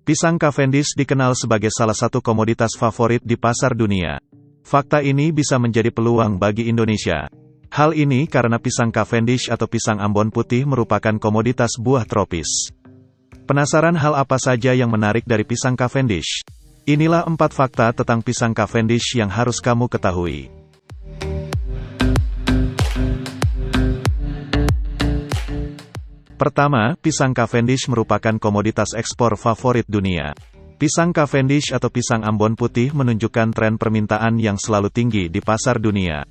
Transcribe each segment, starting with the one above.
Pisang Cavendish dikenal sebagai salah satu komoditas favorit di pasar dunia. Fakta ini bisa menjadi peluang bagi Indonesia. Hal ini karena pisang Cavendish atau pisang Ambon putih merupakan komoditas buah tropis. Penasaran hal apa saja yang menarik dari pisang Cavendish? Inilah 4 fakta tentang pisang Cavendish yang harus kamu ketahui. Pertama, pisang Cavendish merupakan komoditas ekspor favorit dunia. Pisang Cavendish atau pisang Ambon putih menunjukkan tren permintaan yang selalu tinggi di pasar dunia.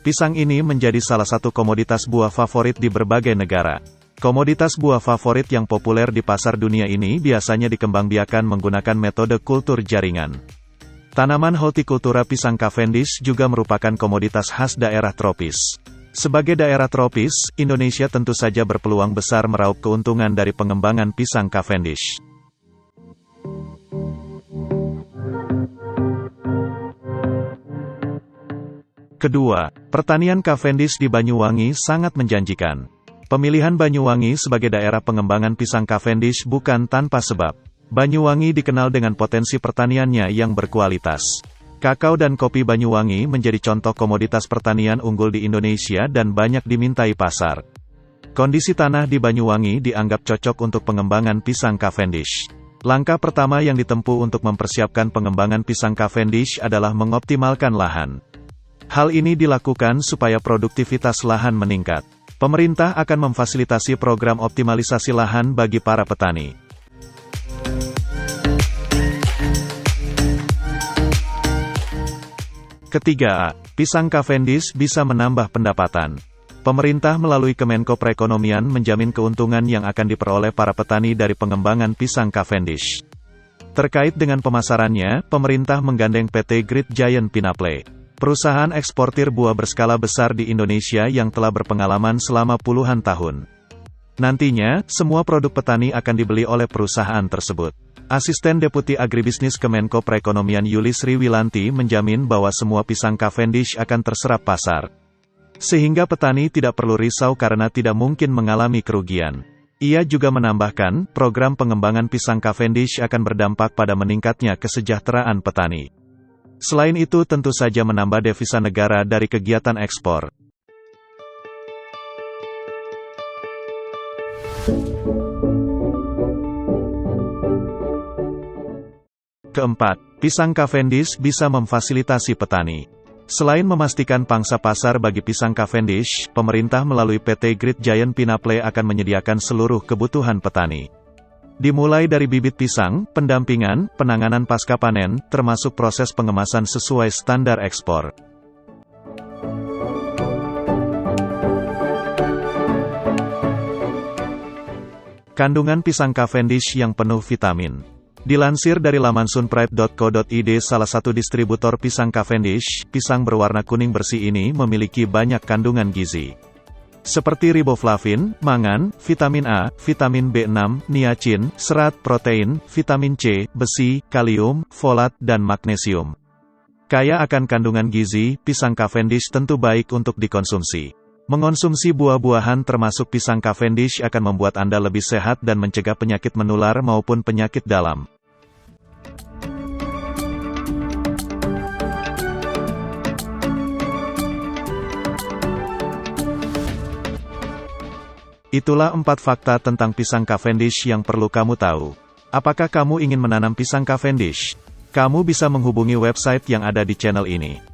Pisang ini menjadi salah satu komoditas buah favorit di berbagai negara. Komoditas buah favorit yang populer di pasar dunia ini biasanya dikembangbiakan menggunakan metode kultur jaringan. Tanaman hortikultura pisang Cavendish juga merupakan komoditas khas daerah tropis. Sebagai daerah tropis, Indonesia tentu saja berpeluang besar meraup keuntungan dari pengembangan pisang Cavendish. Kedua, pertanian Cavendish di Banyuwangi sangat menjanjikan. Pemilihan Banyuwangi sebagai daerah pengembangan pisang Cavendish bukan tanpa sebab. Banyuwangi dikenal dengan potensi pertaniannya yang berkualitas. Kakao dan kopi Banyuwangi menjadi contoh komoditas pertanian unggul di Indonesia dan banyak dimintai pasar. Kondisi tanah di Banyuwangi dianggap cocok untuk pengembangan pisang Cavendish. Langkah pertama yang ditempuh untuk mempersiapkan pengembangan pisang Cavendish adalah mengoptimalkan lahan. Hal ini dilakukan supaya produktivitas lahan meningkat. Pemerintah akan memfasilitasi program optimalisasi lahan bagi para petani. Ketiga, pisang Cavendish bisa menambah pendapatan. Pemerintah melalui Kemenko Perekonomian menjamin keuntungan yang akan diperoleh para petani dari pengembangan pisang Cavendish. Terkait dengan pemasarannya, pemerintah menggandeng PT Great Giant Pinaple, perusahaan eksportir buah berskala besar di Indonesia yang telah berpengalaman selama puluhan tahun. Nantinya, semua produk petani akan dibeli oleh perusahaan tersebut. Asisten Deputi Agribisnis Kemenko Perekonomian Yuli Sri Wilanti menjamin bahwa semua pisang Cavendish akan terserap pasar. Sehingga petani tidak perlu risau karena tidak mungkin mengalami kerugian. Ia juga menambahkan, program pengembangan pisang Cavendish akan berdampak pada meningkatnya kesejahteraan petani. Selain itu tentu saja menambah devisa negara dari kegiatan ekspor. Keempat, pisang Cavendish bisa memfasilitasi petani. Selain memastikan pangsa pasar bagi pisang Cavendish, pemerintah melalui PT Great Giant Pinaple akan menyediakan seluruh kebutuhan petani. Dimulai dari bibit pisang, pendampingan, penanganan pasca panen, termasuk proses pengemasan sesuai standar ekspor. Kandungan pisang Cavendish yang penuh vitamin. Dilansir dari laman sunpride.co.id, salah satu distributor pisang Cavendish, pisang berwarna kuning bersih ini memiliki banyak kandungan gizi. Seperti riboflavin, mangan, vitamin A, vitamin B6, niacin, serat, protein, vitamin C, besi, kalium, folat, dan magnesium. Kaya akan kandungan gizi, pisang Cavendish tentu baik untuk dikonsumsi. Mengonsumsi buah-buahan termasuk pisang Cavendish akan membuat Anda lebih sehat dan mencegah penyakit menular maupun penyakit dalam. Itulah 4 fakta tentang pisang Cavendish yang perlu kamu tahu. Apakah kamu ingin menanam pisang Cavendish? Kamu bisa menghubungi website yang ada di channel ini.